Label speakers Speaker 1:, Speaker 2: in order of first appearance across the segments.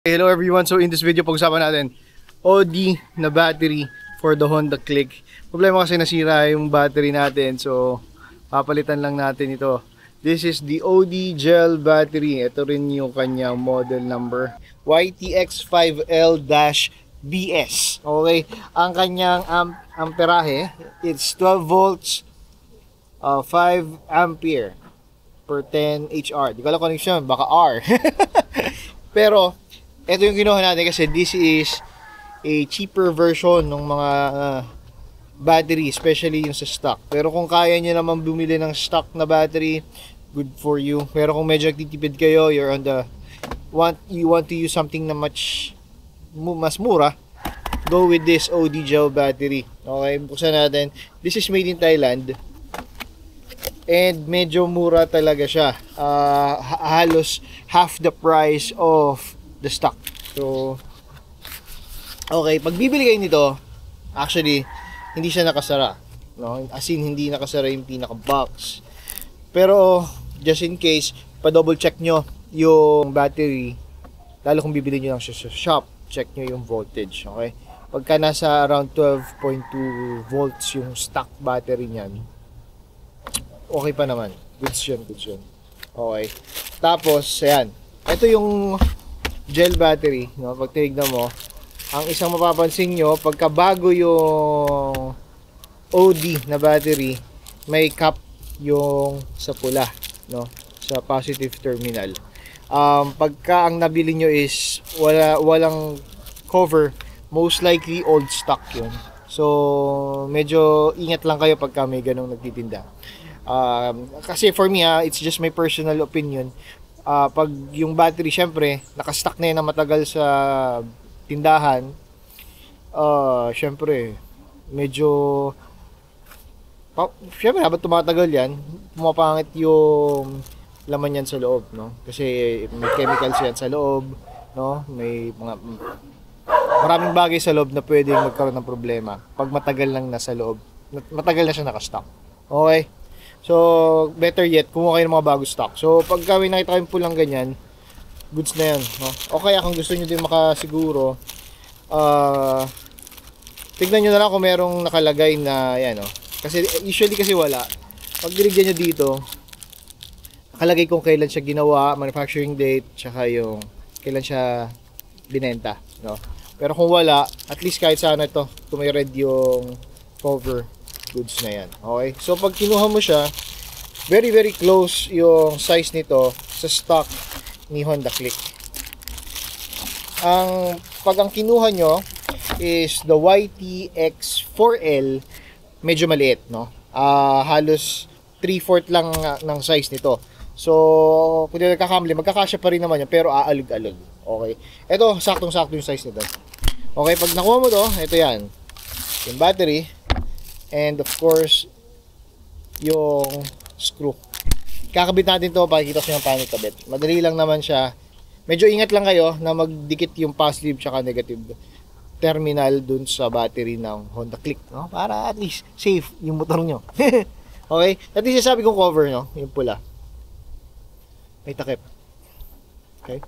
Speaker 1: Hello everyone, so in this video pag-usapan natin OD na battery for the Honda Click. Problema kasi nasira yung battery natin, so papalitan lang natin ito. This is the OD gel battery. Ito rin yung kanyang model number, YTX5L-BS. Okay, ang kanyang amperahe, it's 12 volts, 5 ampere per 10 HR. Di ko alam kung ano yun, baka R. Pero ito yung kinuha natin kasi this is a cheaper version ng mga battery, especially yung sa stock. Pero kung kaya nyo naman bumili ng stock na battery, good for you. Pero kung medyo nagtitipid kayo, you want to use something na mas mura, go with this OD gel battery. Okay, buksan natin. This is made in Thailand. And medyo mura talaga siya. Halos half the price of the stock. So, okay, pag bibili kayo nito, actually, hindi siya nakasara. No? As in, hindi nakasara yung pinaka-box. Pero, just in case, pa-double check nyo yung battery. Lalo kung bibili nyo lang siya sa shop, check nyo yung voltage. Okay? Pagka nasa around 12.2 volts yung stock battery niyan, okay pa naman. Goods yun, goods yun. Okay. Tapos, ayan. Ito yung gel battery, no? Pag tinignan mo, ang isang mapapansin nyo, pagka bago yung OD na battery, may cap yung sa pula, no? Sa positive terminal. Pagka ang nabili nyo is walang cover, most likely old stock yun. So, medyo ingat lang kayo pagka may ganong nagtitinda. Kasi for me, it's just my personal opinion. Pag yung battery syempre nakastock na yan na matagal sa tindahan, syempre medyo syempre habang tumatagal yan, pumapangit yung laman yan sa loob, no? Kasi may chemicals yan sa loob, no? May mga maraming bagay sa loob na pwedeng magkaroon ng problema pag matagal lang nasa loob, matagal na siya nakastock. Okay. So, better yet, kumuha kayo ng mga bago stock. So, pag may nakita kayong pulang ganyan, goods na yan. No? O kaya kung gusto nyo din makasiguro, tignan nyo na lang kung merong nakalagay na, yan o. Kasi, usually kasi wala. Pag dinigyan nyo dito, nakalagay kung kailan siya ginawa, manufacturing date, tsaka yung kailan siya binenta. No? Pero kung wala, at least kahit sana ito, kung may red yung cover, goods na yan. Okay? So, pag kinuha mo siya, very very close yung size nito sa stock ni Honda Click. Pag ang kinuha nyo is the YTX4L, medyo maliit, no? Halos 3/4 lang ng size nito. So, kung hindi nagkakamali, magkakasya pa rin naman yan, pero aalog-alog. Okay? Ito, saktong-sakto yung size nito. Okay, pag nakuha mo to, ito yan. Yung battery. And of course, yung screw. Kakabit natin to, pakikita ko yung paano kabit. Madali lang naman siya. Medyo ingat lang kayo na magdikit yung positive tsaka negative terminal dun sa battery ng Honda Click, no? Para at least safe yung motor nyo. Okay? At least sabi kong cover, no? Yung pula. May takip. Okay?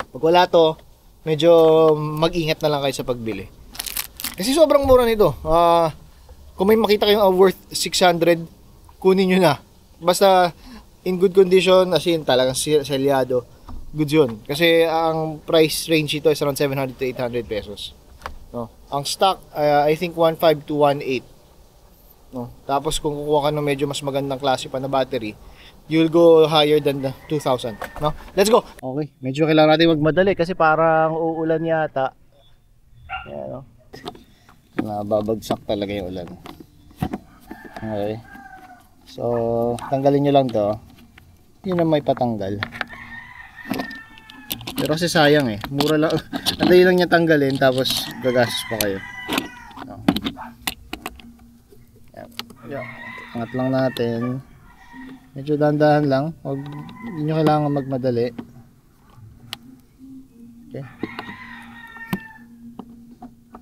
Speaker 1: Pag wala to, medyo mag-ingat na lang kayo sa pagbili. Kasi sobrang mura nito. Kung may makita kayong worth 600, kunin nyo na. Basta in good condition, as in talagang selyado, good yun. Kasi ang price range ito is around 700 to 800 pesos. No? Ang stock, I think 1.5 to 1.8. No? Tapos kung kukuha ka ng medyo mas magandang klase pa na battery, you'll go higher than the 2,000. No? Let's go! Okay, medyo kailangan natin magmadali kasi parang uulan yata. Ayan, no? Babagsak talaga yung ulan. Okay. So, tanggalin nyo lang to. Yun ang may patanggal. Pero kasi sayang eh. Mura lang. Andali lang niya tanggalin tapos gagastos pa kayo. No. Yan. Angat lang natin. Medyo dahan-dahan lang. Hindi nyo kailangan magmadali. Okay.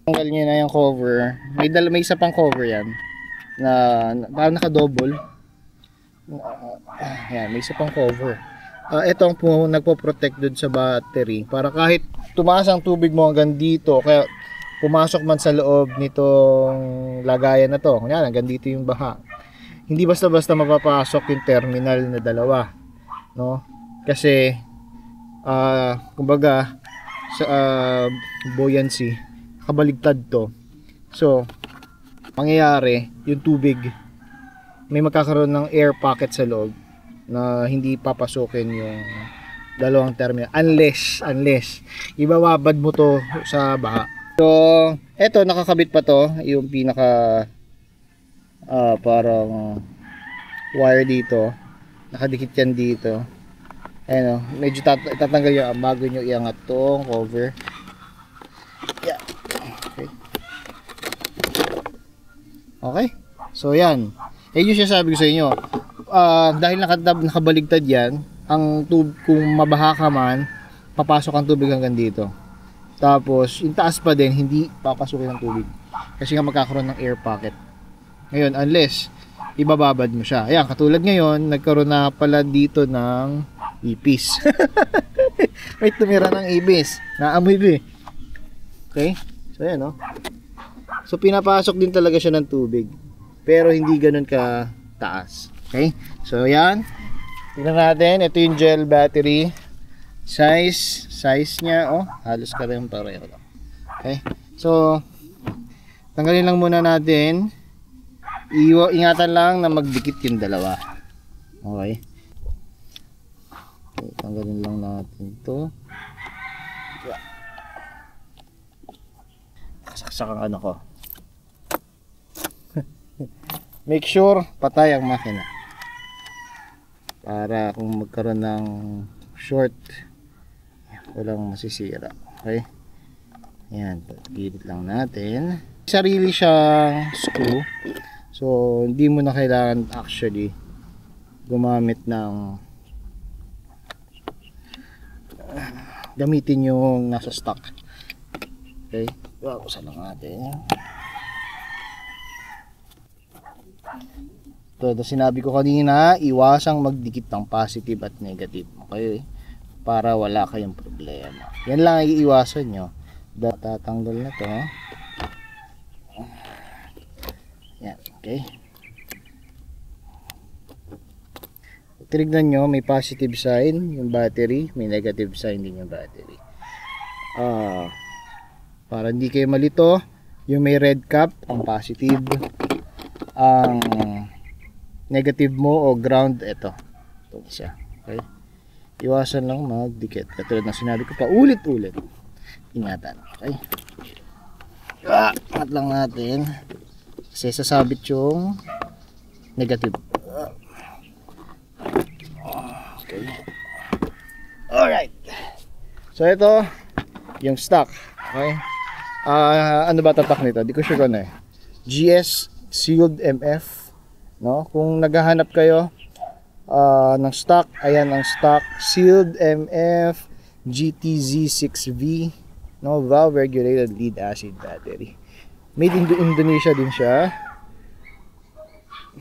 Speaker 1: Tanggal nyo na yung cover. May isa pang cover yan na parang naka-double. Yan, may isa pang cover. Ito ang nagpo-protect dun sa battery para kahit tumaas ang tubig mo hanggang dito, kaya pumasok man sa loob nitong lagayan na to, kunyari hanggang dito yung baha, hindi basta-basta mapapasok yung terminal na dalawa, no? Kasi kumbaga sa buoyancy, kabaligtad to. So mangyayari yung tubig, may magkakaroon ng air pocket sa loob na hindi papasukin yung dalawang terminal unless ibababad mo to sa baha. So eto, nakakabit pa to yung pinaka parang wire dito, nakadikit yan dito. Ayan o, medyo tatanggal yung bago nyo iangat tong cover. Yeah. Okay, so yan. Yung sinasabi ko sa inyo, dahil nakabaligtad yan, kung mabaha ka man, papasok ang tubig hanggang dito. Tapos yung taas pa din, hindi papasukin ng tubig kasi nga magkakaroon ng air pocket. Ngayon, unless ibababad mo siya. Ayan, katulad ngayon, nagkaroon na pala dito ng ipis. May tumira ng ipis, naamoy ko eh. Okay, so ayan, no? So pinapasok din talaga siya ng tubig, pero hindi ganun ka taas. Okay, so yan, tingnan natin. Ito yung gel battery. Size niya, oh, halos ka rin pareho lang. Okay, so tanggalin lang muna natin. Ingatan lang na magdikit yung dalawa. Okay, tanggalin lang natin to. Saksak ang ano ko. Make sure patay ang makina para kung magkaroon ng short, walang masisira. Okay, yan, gilid lang natin. Sarili siyang screw, so hindi mo na kailangan actually gumamit ng gamitin yung nasa stock. Okay, usan lang natin. Ito, sinabi ko kanina, iwasang magdikit ng positive at negative. Okay, para wala kayong problema. Yan lang ang iiwasan nyo. Tatanggal na to. Yan, okay. Tignan nyo, may positive sign yung battery, may negative sign din yung battery. Para hindi kayo malito, yung may red cap ang positive, ang negative mo o ground, ito siya. Okay, iwasan lang magdikit katulad ng sinabi ko pa ulit-ulit, ingatan. Okay, angat lang natin kasi sasabit yung negative. Okay, alright, so ito yung stock. Okay, ano ba tatak nito? Di ko sure kung GS Sealed MF, no? Kung naghahanap kayo ng stock, ayan ang stock, Sealed MF GTZ6V, no? Valve regulated lead acid battery. Made in Indonesia din siya.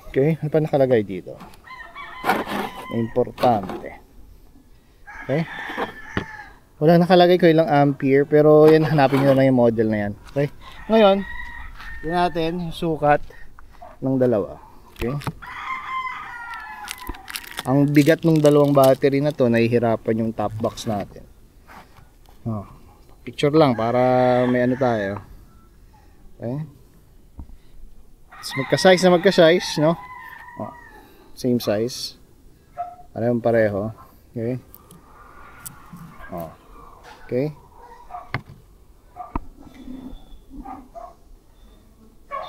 Speaker 1: Okay, ano pa nakalagay dito? Importante. Okay, wala nakalagay ko ilang ampere, pero yan, hanapin nyo na lang yung model na yan. Okay, ngayon yun natin yung sukat ng dalawa. Okay, ang bigat ng dalawang battery na to, nahihirapan yung top box natin. Picture lang para may ano tayo. Okay, so magka-size, no? Same size, pareho. Okay, okay.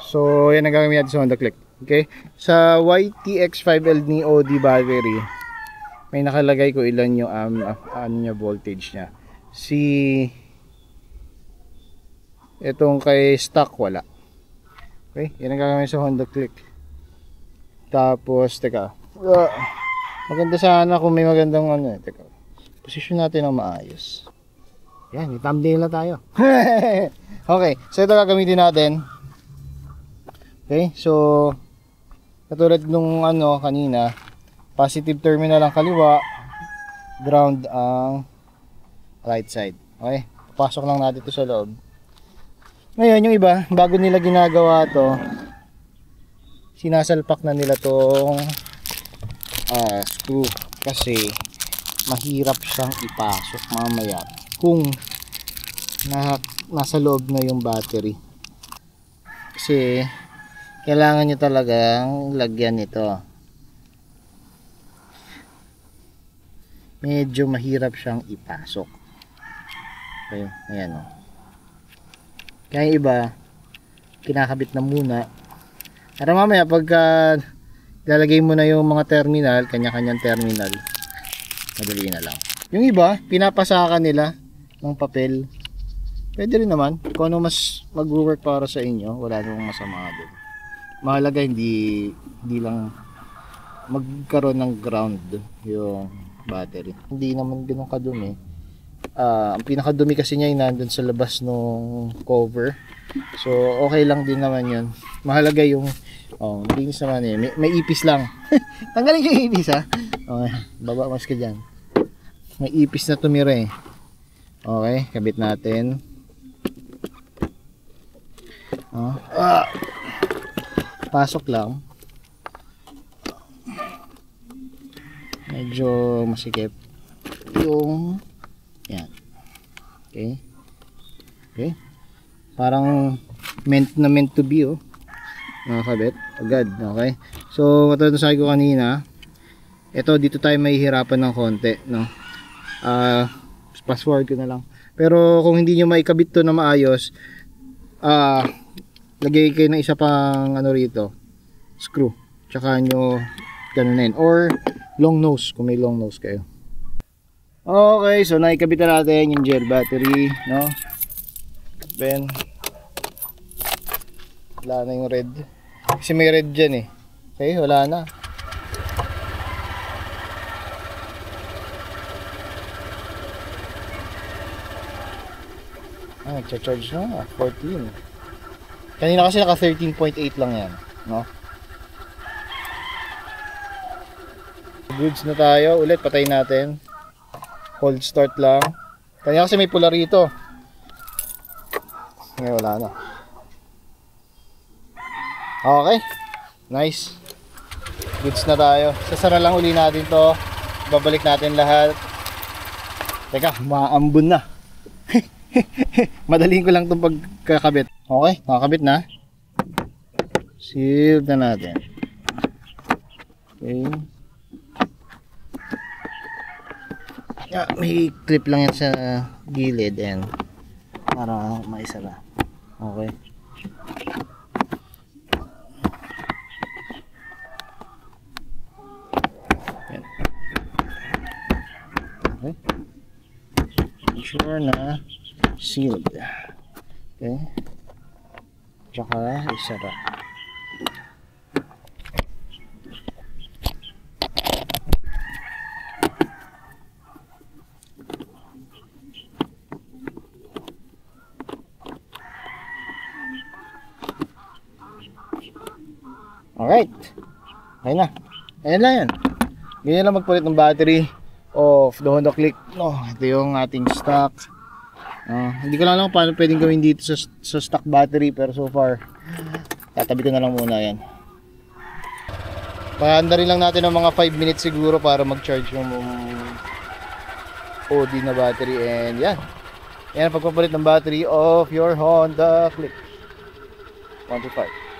Speaker 1: So yan ang gagawin natin sa Honda Click. Okay, sa YTX5L Neo D battery, may nakalagay ko ilan yung voltage niya. Itong kay stock wala. Okay, yan ang gagawin sa Honda Click. Tapos teka, maganda sana kung may magandang teka, position natin ng maayos. Yan, i-thumbnail na tayo. Okay, so ito gagamitin natin. Okay, so katulad nung kanina, positive terminal ang kaliwa, ground ang right side. Okay, papasok lang natin ito sa loob. Ngayon yung iba, bago nila ginagawa to, sinasalpak na nila tong screw kasi mahirap siyang ipasok mamaya kung nasa loob na yung battery. Kasi kailangan nyo talagang lagyan ito. Medyo mahirap siyang ipasok. Okay, ayan o. Kaya iba, kinakabit na muna. Para mamaya pagka lalagay mo na yung mga terminal, kanya-kanyang terminal, madali na lang. Yung iba, pinapasakan nila ng papel. Pwede rin naman. Kung ano mas mag-work para sa inyo, wala namang masama doon. Mahalaga hindi lang magkaroon ng ground yung battery. Hindi naman ganun kadumi. Ang pinakadumi kasi niya ay nandun sa labas ng cover. So okay lang din naman yun. Mahalaga yung linis naman eh. May ipis lang. Tanggalin yung ipis ha. Okay, baba mas ka dyan. May ipis na tumira eh. Okay, kabit natin. Pasok lang. Medyo masikip yung yan. Okay. Okay. Parang meant to be oh. Nakakabit agad. Okay. So katulad ng sabi ko kanina, ito dito tayo mahihirapan ng konti, no. Fast forward ko na lang. Pero kung hindi niyo maikabit to na maayos, lagay kayo ng isa pang ano rito, screw. Tsaka nyo ganunin or long nose kung may long nose kayo. Okay, so naikabit na natin yung gel battery, no? Then wala na yung red. Kasi may red dyan eh. Okay, wala na. Nagcha-charge na, 14. Kanina kasi naka 13.8 lang yan, no? Goods na tayo, ulit patayin natin. Hold start lang. Kanina kasi may pula rito. Ngayon wala na. Okay, nice. Goods na tayo. Sasara lang uli natin to. Babalik natin lahat. Teka, maambun na. Madaling ko lang itong pagkakabit. Okay, nakakabit na. Sealed na natin. Okay. May clip lang yan sa gilid and para maisara. Okay. Yan. Okay. Make sure na sealed. Okay. Tsaka isara. Alright. Okay na. Ayan lang yan. Ganyan lang magpalit ng battery of the Honda Click. No, ito yung ating stock. Hindi ko lang alam paano pwedeng gawin dito sa stock battery, pero so far tatabi ko na lang muna yan. Pahanda rin lang natin ng mga 5 minutes siguro para mag-charge yung OD na battery. And yan. Yan ang pagpapalit ng battery of your Honda Click 125.